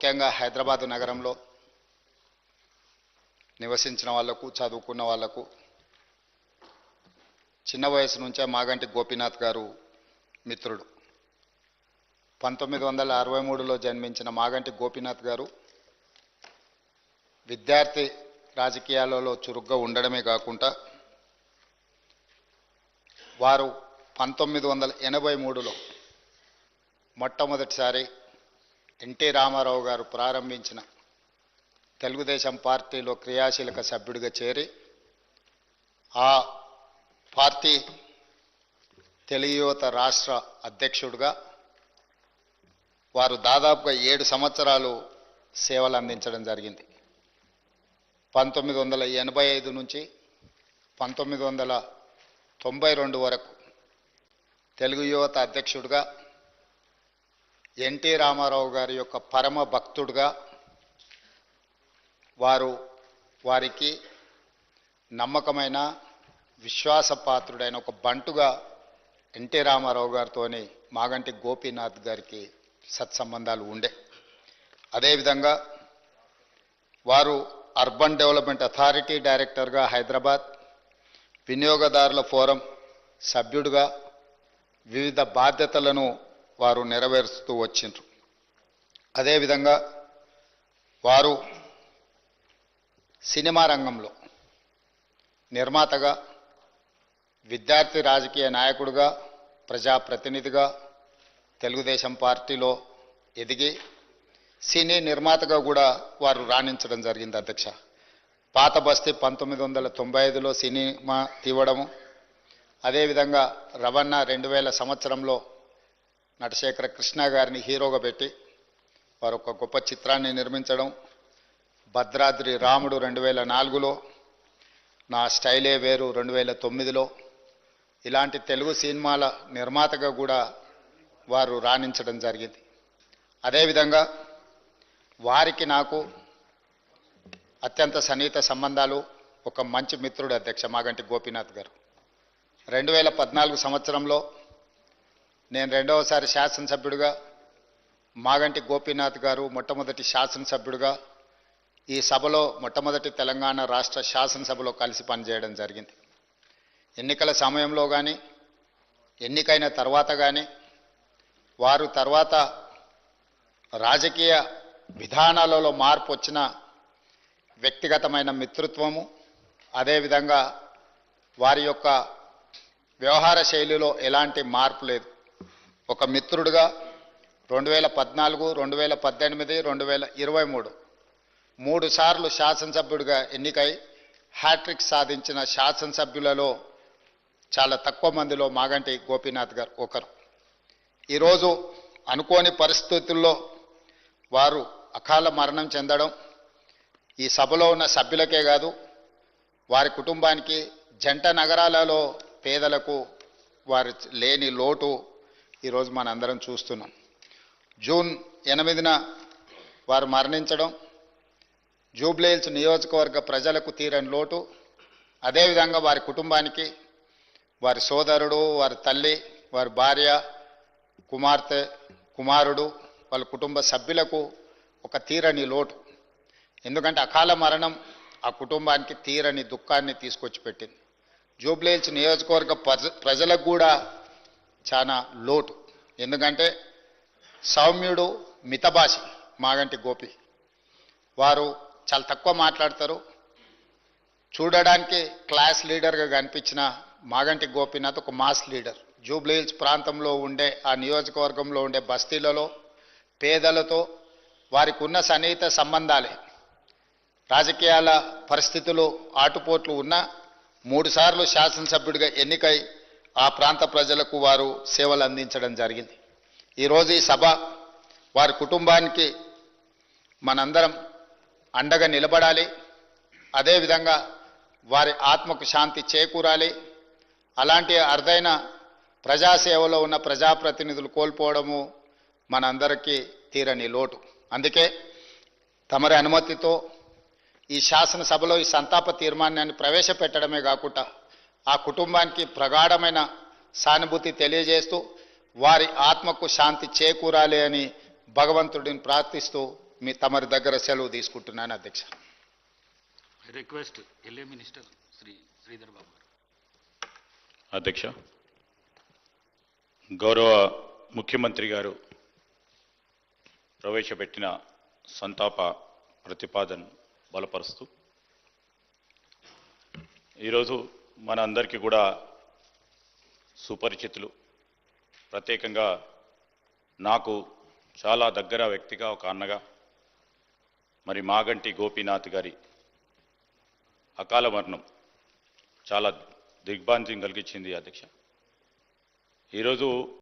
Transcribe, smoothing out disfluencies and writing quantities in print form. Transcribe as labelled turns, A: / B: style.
A: ముఖ్యంగా హైదరాబాద్ నగరంలో నివసించిన వాళ్లకు, చదువుకున్న వాళ్లకు చిన్న వయసు నుంచే మాగంటి గోపీనాథ్ గారు మిత్రుడు. 1963లో జన్మించిన మాగంటి గోపీనాథ్ గారు విద్యార్థి రాజకీయాలలో చురుగ్గా ఉండడమే కాకుండా వారు 1983లో మొట్టమొదటిసారి ఎన్టీ రామారావు గారు ప్రారంభించిన తెలుగుదేశం పార్టీలో క్రియాశీలక సభ్యుడిగా చేరి ఆ పార్టీ తెలుగు యువత రాష్ట్ర అధ్యక్షుడిగా వారు దాదాపుగా 7 సంవత్సరాలు సేవలు అందించడం జరిగింది. 1985 నుంచి 1992 వరకు తెలుగు యువత అధ్యక్షుడిగా, ఎన్టీ రామారావు గారి యొక్క పరమ భక్తుడిగా, వారికి నమ్మకమైన విశ్వాసపాత్రుడైన ఒక బంటుగా ఎన్టీ రామారావు గారితోని మాగంటి గోపీనాథ్ గారికి సత్సంబంధాలు ఉండే. అదేవిధంగా వారు అర్బన్ డెవలప్మెంట్ అథారిటీ డైరెక్టర్గా హైదరాబాద్, వినియోగదారుల ఫోరం సభ్యుడిగా వివిధ బాధ్యతలను వారు నెరవేరుస్తూ వచ్చిండ్రు. అదేవిధంగా వారు సినిమా రంగంలో నిర్మాతగా, విద్యార్థి రాజకీయ నాయకుడిగా, ప్రజాప్రతినిధిగా తెలుగుదేశం పార్టీలో ఎదిగి సినీ నిర్మాతగా కూడా వారు రాణించడం జరిగింది. అధ్యక్ష, పాత బస్తీ 1995లో సినిమా తీవడము, అదేవిధంగా రవణ 2000 సంవత్సరంలో నటశేఖర కృష్ణ గారిని హీరోగా పెట్టి వారు ఒక గొప్ప చిత్రాన్ని నిర్మించడం, భద్రాద్రి రాముడు 2004లో, నా స్టైలే వేరు 2009లో ఇలాంటి తెలుగు సినిమాల నిర్మాతగా కూడా వారు రాణించడం జరిగింది. అదేవిధంగా వారికి నాకు అత్యంత సన్నిహిత సంబంధాలు, ఒక మంచి మిత్రుడు అధ్యక్ష మాగంటి గోపీనాథ్ గారు. 2014 సంవత్సరంలో నేను రెండవసారి శాసనసభ్యుడిగా, మాగంటి గోపీనాథ్ గారు మొట్టమొదటి శాసనసభ్యుడిగా ఈ సభలో మొట్టమొదటి తెలంగాణ రాష్ట్ర శాసనసభలో కలిసి పనిచేయడం జరిగింది. ఎన్నికల సమయంలో కానీ, ఎన్నికైన తర్వాత కానీ, వారు తర్వాత రాజకీయ విధానాలలో మార్పు వచ్చిన వ్యక్తిగతమైన మిత్రత్వము, అదేవిధంగా వారి యొక్క వ్యవహార శైలిలో ఎలాంటి మార్పు లేదు. ఒక మిత్రుడిగా 2014, 2018, 2023 3 సార్లు శాసనసభ్యుడిగా ఎన్నికై హ్యాట్రిక్ సాధించిన శాసనసభ్యులలో చాలా తక్కువ మందిలో మాగంటి గోపీనాథ్ గారు ఒకరు. ఈరోజు అనుకోని పరిస్థితుల్లో వారు అకాల మరణం చెందడం ఈ సభలో ఉన్న సభ్యులకే కాదు, వారి కుటుంబానికి, జంట నగరాలలో పేదలకు వారి లేని లోటు ఈరోజు మనందరం చూస్తున్నాం. జూన్ 8న వారు మరణించడం జూబ్లీహిల్స్ నియోజకవర్గ ప్రజలకు తీరని లోటు. అదేవిధంగా వారి కుటుంబానికి, వారి సోదరుడు, వారి తల్లి, వారి భార్య, కుమార్తె, కుమారుడు, వాళ్ళ కుటుంబ సభ్యులకు ఒక తీరని లోటు. ఎందుకంటే అకాల మరణం ఆ కుటుంబానికి తీరని దుఃఖాన్ని తీసుకొచ్చి పెట్టింది. జూబ్లీహిల్స్ నియోజకవర్గ ప్రజలకు కూడా చాలా లోటు. ఎందుకంటే సౌమ్యుడు, మితభాషి మాగంటి గోపి. వారు చాలా తక్కువ మాట్లాడతారు. చూడడానికి క్లాస్ లీడర్గా కనిపించిన మాగంటి గోపీనాథ్ ఒక మాస్ లీడర్. జూబ్లీహిల్స్ ప్రాంతంలో ఉండే, ఆ నియోజకవర్గంలో ఉండే బస్తీలలో పేదలతో వారికి ఉన్న సన్నిహిత సంబంధాలే, రాజకీయాల పరిస్థితులు ఆటుపోట్లు ఉన్న 3 సార్లు శాసనసభ్యుడిగా ఎన్నికై ఆ ప్రాంత ప్రజలకు వారు సేవలు అందించడం జరిగింది. ఈరోజు ఈ సభ వారి కుటుంబానికి మనందరం అండగా నిలబడాలి. అదేవిధంగా వారి ఆత్మకు శాంతి చేకూరాలి. అలాంటి అరుదైన ప్రజాసేవలో ఉన్న ప్రజాప్రతినిధులు కోల్పోవడము మనందరికీ తీరని లోటు. అందుకే తమరి అనుమతితో ఈ శాసనసభలో ఈ సంతాప తీర్మానాన్ని ప్రవేశపెట్టడమే కాకుండా ఆ కుటుంబానికి ప్రగాఢమైన సానుభూతి తెలియజేస్తూ వారి ఆత్మకు శాంతి చేకూరాలి అని భగవంతుడిని ప్రార్థిస్తూ తమరి దగ్గర సెలవు తీసుకుంటున్నాను అధ్యక్ష.
B: I request LA Minister Sri Sridhar Babu garu.
C: అధ్యక్ష, గౌరవ ముఖ్యమంత్రి గారు ప్రవేశపెట్టిన సంతాప ప్రతిపాదన బలపరుస్తూ ఈరోజు మన అందరికీ కూడా సుపరిచితులు, ప్రత్యేకంగా నాకు చాలా దగ్గర వ్యక్తిగా ఒక అన్నగా మరి మాగంటి గోపీనాథ్ గారి అకాల మరణం చాలా దిగ్భ్రాంతిని కలిగించింది అధ్యక్ష. ఈరోజు